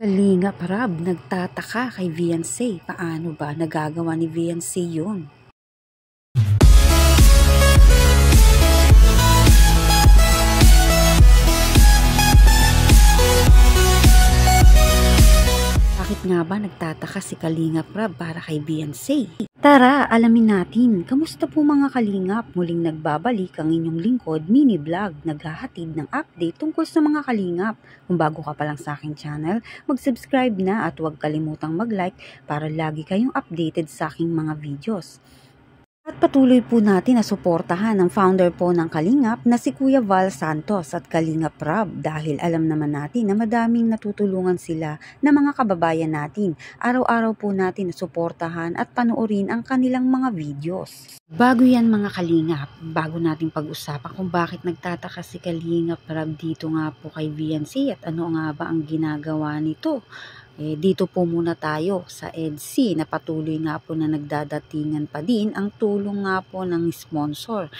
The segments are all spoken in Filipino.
Kalingap Rab, nagtataka kay Viancy. Paano ba nagagawa ni Viancy yun? Bakit nga ba nagtataka si Kalingap Rab para kay Viancy? Tara, alamin natin. Kamusta po mga kalingap? Muling nagbabalik ang inyong lingkod, mini vlog, naghahatid ng update tungkol sa mga kalingap. Kung bago ka pa lang sa aking channel, mag-subscribe na at huwag kalimutang mag-like para lagi kayong updated sa aking mga videos. At patuloy po natin na suportahan ang founder po ng Kalingap na si Kuya Val Santos at Kalingap Rab dahil alam naman natin na madaming natutulungan sila na mga kababayan natin. Araw-araw po natin na suportahan at panoorin ang kanilang mga videos. Bago yan mga Kalingap, bago natin pag-usapan kung bakit nagtataka si Kalingap Rab dito nga po kay Viancy at ano nga ba ang ginagawa nito. Dito po muna tayo sa EDC na patuloy nga po na nagdadatingan pa din ang tulong nga po ng sponsor.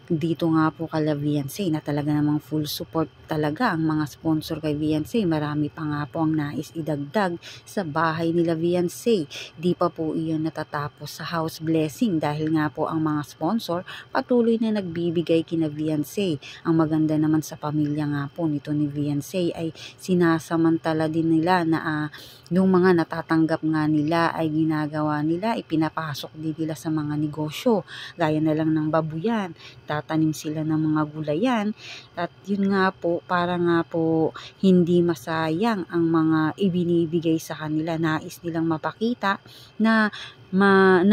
Dito nga po kay Viancy na talaga namang full support talaga ang mga sponsor kay Viancy. Marami pa nga po ang nais idagdag sa bahay nila Viancy. Di pa po iyon natatapos sa house blessing dahil nga po ang mga sponsor patuloy na nagbibigay kina Viancy. Ang maganda naman sa pamilya nga po nito ni Viancy ay sinasamantala din nila na yung mga natatanggap nga nila ay ginagawa nila, ipinapasok din nila sa mga negosyo. Gaya na lang ng babuyan, tatanim sila ng mga gulayan at yun nga po para nga po hindi masayang ang mga ibinibigay sa kanila. Nais nilang mapakita na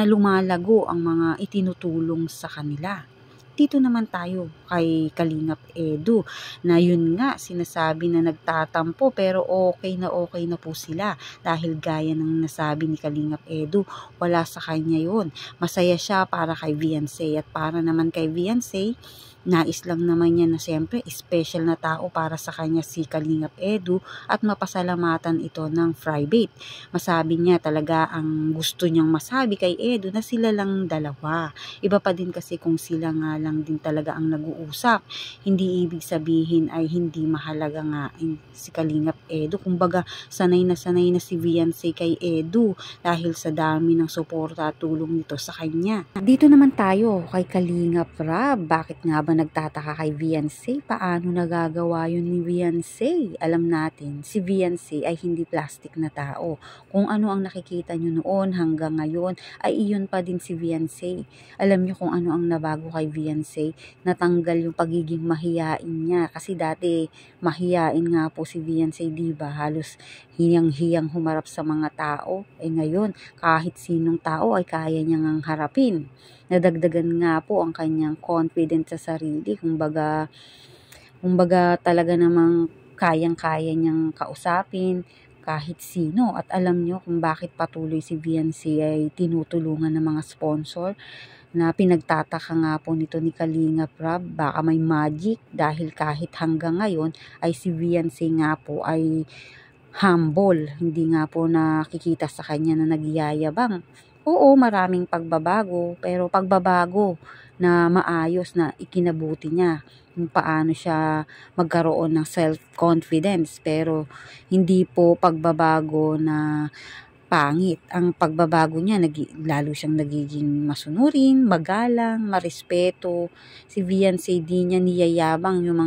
lumalago ang mga itinutulong sa kanila. Dito naman tayo kay Kalingap Edu na yun nga sinasabi na nagtatampo pero okay na po sila dahil gaya ng nasabi ni Kalingap Edu, wala sa kanya yun. Masaya siya para kay Viancy at para naman kay Viancy, nais lang naman niya na siyempre special na tao para sa kanya si Kalingap Edu at mapasalamatan ito ng private. Masabi niya talaga ang gusto niyang masabi kay Edu na sila lang dalawa. Iba pa din kasi kung sila nga lang din talaga ang nag-uusap. Hindi ibig sabihin ay hindi mahalaga nga si Kalingap Edu. Kumbaga sanay na si Viancy kay Edu dahil sa dami ng suporta at tulong nito sa kanya. Dito naman tayo kay Kalingap Rab. Bakit nga ba nagtataka kay Viancy? Paano nagagawa yun ni Viancy? Alam natin, si Viancy ay hindi plastic na tao. Kung ano ang nakikita nyo noon hanggang ngayon, ay iyon pa din si Viancy. Alam nyo kung ano ang nabago kay Viancy? Natanggal yung pagiging mahiyain niya. Kasi dati, mahiyain nga po si Viancy, diba? Halos hiyang-hiyang humarap sa mga tao. Ngayon, kahit sinong tao ay kaya niyang harapin. Nadagdagan nga po ang kanyang confidence sa sarili. Kumbaga talaga namang kayang-kaya niyang kausapin kahit sino. At alam nyo kung bakit patuloy si Viancy ay tinutulungan ng mga sponsor na pinagtataka nga po nito ni Kalingap Rab. Baka may magic dahil kahit hanggang ngayon ay si Viancy nga po ay humble. Hindi nga po nakikita sa kanya na nagyayabang. Oo, maraming pagbabago, pero pagbabago na maayos na ikinabuti niya. Kung paano siya magkaroon ng self-confidence, pero hindi po pagbabago na pangit. Ang pagbabago niya, lalo siyang nagiging masunurin, magalang, marespeto. Si Viancy di niya niyayabang yung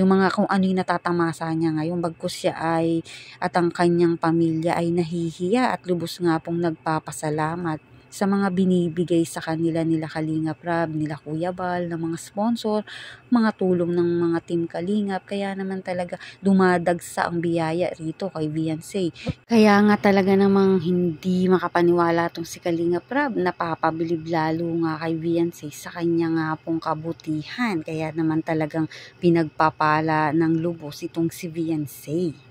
mga kung ano yung natatamasa niya ngayon, bagkus siya ay at ang kanyang pamilya ay nahihiya at lubos nga pong nagpapasalamat sa mga binibigay sa kanila nila Kalingap Rab, nila Kuya Val, ng mga sponsor, mga tulong ng mga team Kalingap. Kaya naman talaga dumadagsa ang biyaya rito kay Viancy. Kaya nga talaga namang hindi makapaniwala tong si Kalingap Rab, napapabilib lalo nga kay Viancy sa kanya nga pong kabutihan. Kaya naman talagang pinagpapala ng lubos itong si Viancy.